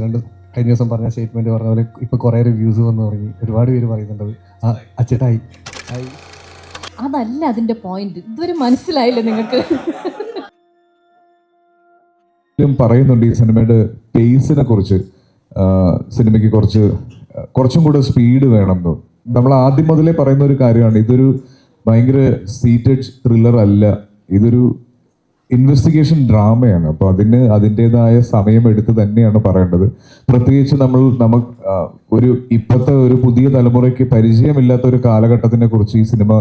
രണ്ട് കഴിഞ്ഞ ദിവസം പറഞ്ഞ സ്റ്റേറ്റ്മെൻറ്റ് പറഞ്ഞ പോലെ ഇപ്പോൾ കുറേ റിവ്യൂസ് വന്ന് തുടങ്ങി. ഒരുപാട് പേര് പറയുന്നുണ്ട് ആ അച്ചട്ടായി ആയി. അതല്ല അതിന്റെ പോയിന്റ്. ഇതുവരെ മനസ്സിലായില്ല നിങ്ങൾക്ക്? പറയുന്നുണ്ട് ഈ സിനിമയുടെ പേസിനെ കുറിച്ച്. സിനിമയ്ക്ക് കുറച്ചും കൂടെ സ്പീഡ് വേണമെന്ന്. നമ്മൾ ആദ്യം മുതലേ പറയുന്ന ഒരു കാര്യമാണ്, ഇതൊരു ഭയങ്കര സീറ്റഡ് ത്രില്ലർ അല്ല, ഇതൊരു ഇൻവെസ്റ്റിഗേഷൻ ഡ്രാമയാണ്. അപ്പോൾ അതിൻ്റെതായ സമയമെടുത്ത് തന്നെയാണ് പറയേണ്ടത്. പ്രത്യേകിച്ച് നമുക്ക് ഇപ്പോഴത്തെ ഒരു പുതിയ തലമുറയ്ക്ക് പരിചയമില്ലാത്ത ഒരു കാലഘട്ടത്തിനെ കുറിച്ച് ഈ സിനിമ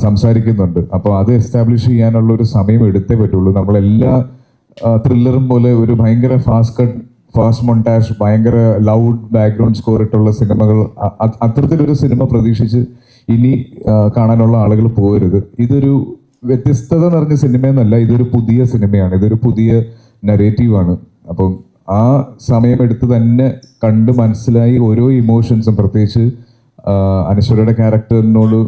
സംസാരിക്കുന്നുണ്ട്. അപ്പോൾ അത് എസ്റ്റാബ്ലിഷ് ചെയ്യാനുള്ള ഒരു സമയം എടുത്തേ പറ്റുള്ളൂ. നമ്മളെല്ലാ ത്രില്ലറും പോലെ ഒരു ഭയങ്കര ഫാസ്റ്റ് മൊണ്ടാഷ്, ഭയങ്കര ലൗഡ് ബാക്ക്ഗ്രൗണ്ട് സ്കോർ ഇട്ടുള്ള സിനിമകൾ, അത്തരത്തിലൊരു സിനിമ പ്രതീക്ഷിച്ച് ഇനി കാണാനുള്ള ആളുകൾ പോകരുത്. ഇതൊരു വ്യത്യസ്തത നിറഞ്ഞ സിനിമയെന്നല്ല, ഇതൊരു പുതിയ സിനിമയാണ്, ഇതൊരു പുതിയ നരേറ്റീവാണ്. അപ്പം ആ സമയമെടുത്ത് തന്നെ കണ്ട് മനസ്സിലായി ഓരോ ഇമോഷൻസും, പ്രത്യേകിച്ച് അനശ്വരയുടെ ക്യാരക്ടറിനോട്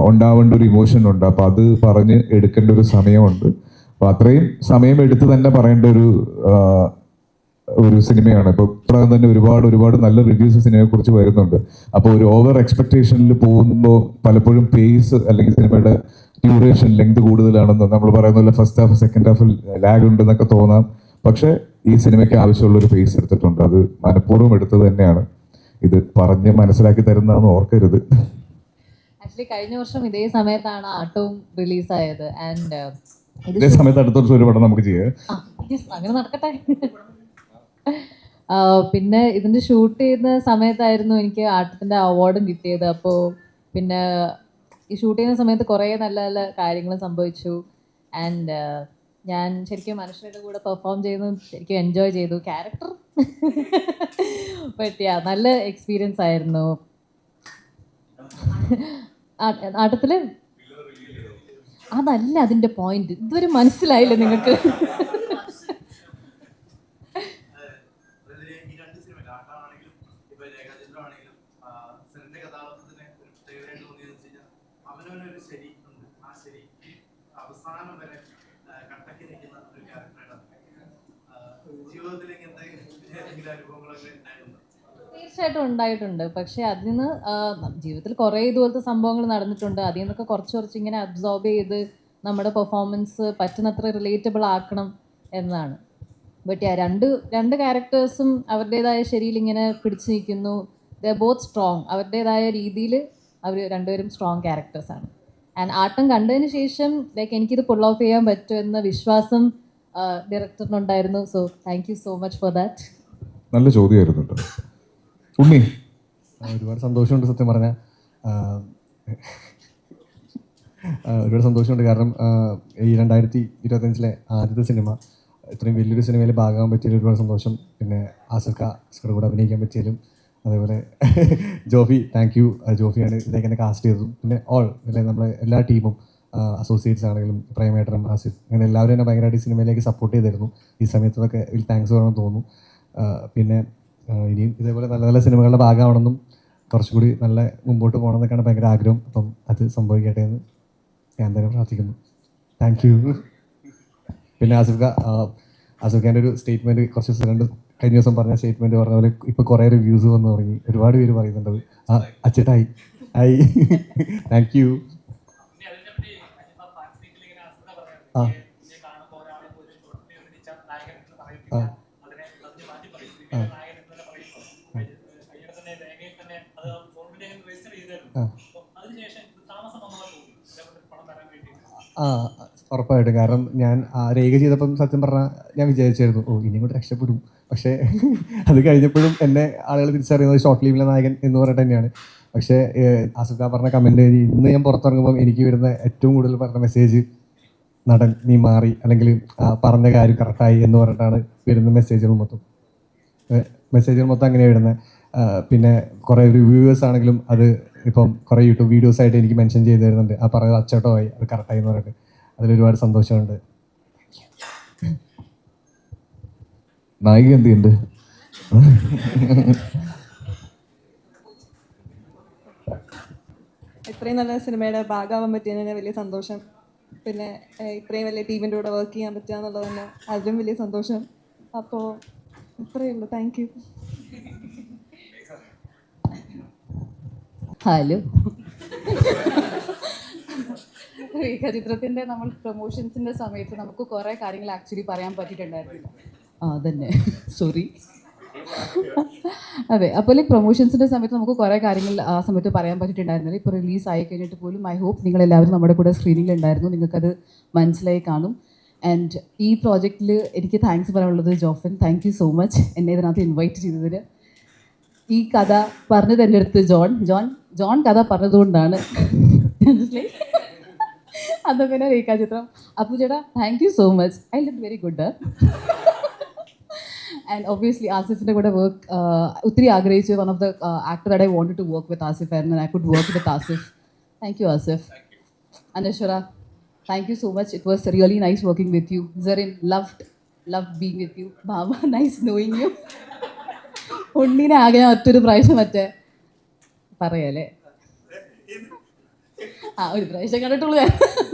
ഉണ്ടാവേണ്ട ഒരു ഇമോഷൻ ഉണ്ട്. അപ്പം അത് പറഞ്ഞ് എടുക്കേണ്ട ഒരു സമയമുണ്ട്. അപ്പോൾ അത്രയും സമയം എടുത്ത് തന്നെ പറയേണ്ട ഒരു സിനിമയാണ്. ഇപ്പോൾ ഇപ്പോഴും തന്നെ ഒരുപാട് നല്ല റിവ്യൂസ് സിനിമയെ കുറിച്ച് വരുന്നുണ്ട്. അപ്പോൾ ഒരു ഓവർ എക്സ്പെക്ടേഷനിൽ പോകുമ്പോൾ പലപ്പോഴും പേസ് അല്ലെങ്കിൽ സിനിമയുടെ ഡ്യൂറേഷൻ ലെങ്ത് കൂടുതലാണെന്ന് നമ്മൾ പറയുന്ന പോലെ ഫസ്റ്റ് ഹാഫ് സെക്കൻഡ് ഹാഫിൽ ലാഗ് ഉണ്ടെന്നൊക്കെ തോന്നാം. പക്ഷേ ഈ സിനിമയ്ക്ക് ആവശ്യമുള്ള ഒരു പേസ് എടുത്തിട്ടുണ്ട്. അത് മനഃപൂർവ്വം എടുത്തത് തന്നെയാണ്. ഇത് പറഞ്ഞ് മനസ്സിലാക്കി തരുന്നതെന്ന് ഓർക്കരുത്. ആക്ച്വലി കഴിഞ്ഞ വർഷം ഇതേ സമയത്താണ് ആട്ടവും റിലീസായത്. ആൻഡ് ഇതേ സമയത്ത് അടുത്ത വർഷം ഒരു പടം നമുക്ക് ചെയ്യാം. അങ്ങനെ നടക്കട്ടെ. പിന്നെ ഇതിന്റെ ഷൂട്ട് ചെയ്യുന്ന സമയത്തായിരുന്നു എനിക്ക് ആട്ടത്തിന്റെ അവാർഡും കിട്ടിയത്. അപ്പോൾ പിന്നെ ഈ ഷൂട്ട് ചെയ്യുന്ന സമയത്ത് കുറേ നല്ല നല്ല കാര്യങ്ങൾ സംഭവിച്ചു. ആൻഡ് ഞാൻ ശരിക്കും മനുഷ്യരുടെ കൂടെ പെർഫോം ചെയ്യുന്നത് ശരിക്കും എൻജോയ് ചെയ്തു. ക്യാരക്ടർ പറ്റിയ നല്ല എക്സ്പീരിയൻസ് ആയിരുന്നു. ആട്ടത്തില് അതല്ല അതിന്റെ പോയിന്റ്. ഇതുവരെ മനസ്സിലായില്ല നിങ്ങൾക്ക്? അവസാനം വരെ കട്ടക്ക് നിൽക്കുന്ന ഒരു ക്യാരക്ടറാണ്. ജീവിതത്തിൽ ഇങ്ങനത്തെ ഏതെങ്കിലും അനുഭവങ്ങളൊക്കെ ഉണ്ടായിരുന്നു? തീർച്ചയായിട്ടും ഉണ്ടായിട്ടുണ്ട്. പക്ഷെ അതിൽ നിന്ന് ജീവിതത്തിൽ കുറേ ഇതുപോലത്തെ സംഭവങ്ങൾ നടന്നിട്ടുണ്ട്. അതിൽ നിന്നൊക്കെ കുറച്ച് ഇങ്ങനെ അബ്സോർബ് ചെയ്ത് നമ്മുടെ പെർഫോമൻസ് പറ്റുന്നത്ര റിലേറ്റബിൾ ആക്കണം എന്നാണ്. ബട്ട് രണ്ട് ക്യാരക്ടേഴ്സും അവരുടേതായ ശരിയിൽ ഇങ്ങനെ പിടിച്ചു നിൽക്കുന്നു. The both strong. അവരുടേതായ രീതിയിൽ അവർ രണ്ടുപേരും സ്ട്രോങ് ക്യാരക്ടേഴ്സാണ്. ആൻഡ് ആട്ടം കണ്ടതിന് ശേഷം എനിക്കിത് പുൾ ഓഫ് ചെയ്യാൻ പറ്റുമെന്ന വിശ്വാസം ഡയറക്ടറിനുണ്ടായിരുന്നു. So thank you so much for that. നല്ല ചോദ്യമായിരുന്നു ഉണ്ണി. ഒരുപാട് സന്തോഷമുണ്ട് സത്യം പറഞ്ഞാൽ. ഒരുപാട് സന്തോഷമുണ്ട്. കാരണം ഈ 2025 ആദ്യത്തെ സിനിമ, ഇത്രയും വലിയൊരു സിനിമയിൽ ഭാഗമാകാൻ പറ്റിയതിൽ ഒരുപാട് സന്തോഷം. പിന്നെ ആസിഫ്കയുടെ കൂടെ അഭിനയിക്കാൻ പറ്റിയതിലും, അതേപോലെ ജോഫി, താങ്ക് യു. ജോഫിയാണ് ഇതിലേക്ക് എന്നെ കാസ്റ്റ് ചെയ്തതും. പിന്നെ നമ്മളെ എല്ലാ ടീമും, അസോസിയേറ്റ്സ് ആണെങ്കിലും പ്രേമേട്ടനും ആസിഫ്, അങ്ങനെ എല്ലാവരും എന്നെ ഭയങ്കരമായിട്ട് ഈ സിനിമയിലേക്ക് സപ്പോർട്ട് ചെയ്തിരുന്നു. ഈ സമയത്തൊക്കെ താങ്ക്സ് പറയണമെന്ന് തോന്നുന്നു. പിന്നെ ഇനിയും ഇതേപോലെ നല്ല നല്ല സിനിമകളുടെ ഭാഗമാവണമെന്നും കുറച്ചുകൂടി നല്ല മുമ്പോട്ട് പോകണം എന്നൊക്കെയാണ് ഭയങ്കര ആഗ്രഹം. അപ്പം അത് സംഭവിക്കട്ടെ എന്ന് ഞാൻ തന്നെ പ്രാർത്ഥിക്കുന്നു. Thank you. പിന്നെ ആസിഫ്ഖാൻ്റെ ഒരു സ്റ്റേറ്റ്മെൻറ്റ് കഴിഞ്ഞ ദിവസം പറഞ്ഞ സ്റ്റേറ്റ്മെൻറ്റ് പറഞ്ഞ പോലെ ഇപ്പോൾ കുറേ റിവ്യൂസ് വന്ന് തുടങ്ങി. ഒരുപാട് പേര് പറയുന്നുണ്ട് ആ അച്ചട്ടായി ആയി. Thank you. ആ ഉറപ്പായിട്ടും. കാരണം ഞാൻ രേഖ ചെയ്തപ്പം സത്യം പറഞ്ഞാൽ ഞാൻ വിചാരിച്ചായിരുന്നു ഇനിയും കൂടെ രക്ഷപ്പെടും. പക്ഷേ അത് കഴിഞ്ഞപ്പോഴും എന്നെ ആളുകൾ തിരിച്ചറിയുന്നത് ഷോർട്ട് ലീവിലെ നായകൻ എന്ന് പറഞ്ഞിട്ട് തന്നെയാണ്. പക്ഷേ ആസിഫ പറഞ്ഞ കമൻറ്റ് ഇന്ന് ഞാൻ പുറത്തിറങ്ങുമ്പം എനിക്ക് വരുന്ന ഏറ്റവും കൂടുതൽ പറഞ്ഞ മെസ്സേജ്, നടൻ നീ മാറി, അല്ലെങ്കിൽ പറഞ്ഞ കാര്യം കറക്റ്റായി എന്ന് പറഞ്ഞിട്ടാണ് വരുന്ന മെസ്സേജുകൾ മൊത്തം അങ്ങനെയാണ് വരുന്നത്. പിന്നെ കുറേ റിവ്യൂവേഴ്സ് ആണെങ്കിലും അത് ഇപ്പം കുറേ യൂട്യൂബ് വീഡിയോസായിട്ട് എനിക്ക് മെൻഷൻ ചെയ്ത് തരുന്നുണ്ട്. ആ പറയുന്നത് അച്ചട്ടമായി, അത് കറക്റ്റായി എന്ന് പറഞ്ഞിട്ട്. അതിലൊരുപാട് സന്തോഷമുണ്ട്. നായിക എന്തുണ്ട്? ഇത്രയും നല്ല സിനിമയുടെ ഭാഗമാവാൻ പറ്റിയതിന് വലിയ സന്തോഷം. പിന്നെ ഇത്രയും വലിയ ടീമിൻ്റെ കൂടെ വർക്ക് ചെയ്യാൻ പറ്റുക എന്നുള്ളത് തന്നെ അതിലും വലിയ സന്തോഷം. അപ്പോൾ അത്രയേ ഉള്ളൂ. Thank you. ഹലോ. രേഖാചിത്രത്തിൻ്റെ നമ്മൾ പ്രൊമോഷൻസിൻ്റെ സമയത്ത് നമുക്ക് കുറേ കാര്യങ്ങൾ ആക്ച്വലി പറയാൻ പറ്റിയിട്ടുണ്ടായിരുന്നില്ല. അതന്നെ, സോറി. അതെ, അപ്പോൾ ലൈക്ക് പ്രൊമോഷൻസിൻ്റെ സമയത്ത് നമുക്ക് കുറേ കാര്യങ്ങൾ ആ സമയത്ത് പറയാൻ പറ്റിയിട്ടുണ്ടായിരുന്നില്ല. ഇപ്പോൾ റിലീസ് ആയി കഴിഞ്ഞിട്ട് പോലും ഐ ഹോപ്പ് നിങ്ങളെല്ലാവരും നമ്മുടെ കൂടെ സ്ക്രീനിങ്ങിലുണ്ടായിരുന്നു, നിങ്ങൾക്കത് മനസ്സിലായി കാണും. ആൻഡ് ഈ പ്രോജക്റ്റിൽ എനിക്ക് താങ്ക്സ് പറയാനുള്ളത് ജോഫൻ, താങ്ക് യു സോ മച്ച് എന്നെ ഇതിനകത്ത് ഇൻവൈറ്റ് ചെയ്തതിന്. ഈ കഥ പറഞ്ഞത് എൻ്റെ അടുത്ത് ജോൺ കഥ പറഞ്ഞതുകൊണ്ടാണ്. അതങ്ങനെ രേഖാചിത്രം. അപ്പോൾ ചേട്ടാ thank you so much, I look very good. And obviously ആസിഫിൻ്റെ കൂടെ വർക്ക് ഒത്തിരി ആഗ്രഹിച്ചു. One of the actor that I wanted to work with Asif and I could work with Asif. Thank you Asif. Anaswara, thank you so much. It was really nice working with you. Zarin, loved being with you. Baba, nice knowing you. ഉണ്ണിനെ ആകെ ഒറ്റൊരു പ്രാവശ്യം മറ്റേ പറയല്ലേ, ഒരു പ്രാവശ്യം കണ്ടിട്ടുള്ളൂ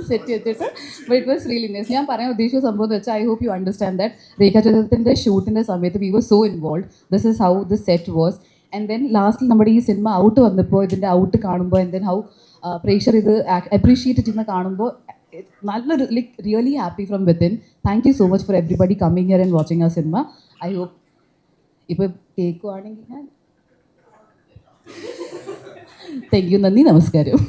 set വെച്ചിട്ട്. But it was really nice. ഞാൻ പറയാൻ ഉദ്ദേശിച്ച സംഭവം എന്ന് വെച്ചാൽ I hope you understand that രേഖാചിത്രത്തിൻ്റെ ഷൂട്ടിൻ്റെ സമയത്ത് we was so involve. This is how the set was. And then ലാസ്റ്റിൽ നമ്മുടെ ഈ സിനിമ ഔട്ട് വന്നപ്പോൾ, ഇതിൻ്റെ ഔട്ട് കാണുമ്പോൾ, ആൻഡ് ദെൻ ഹൗ പ്രേക്ഷർ ഇത് അപ്രീഷിയേറ്റ് ചെയ്യുന്ന കാണുമ്പോൾ നല്ലൊരു like really happy from within. Thank you so much four everybody coming here and watching ആ സിനിമ. ഐ ഹോപ്പ് ഇപ്പോൾ കേൾക്കുവാണെങ്കിൽ ഞാൻ താങ്ക് യു, നന്ദി, നമസ്കാരം.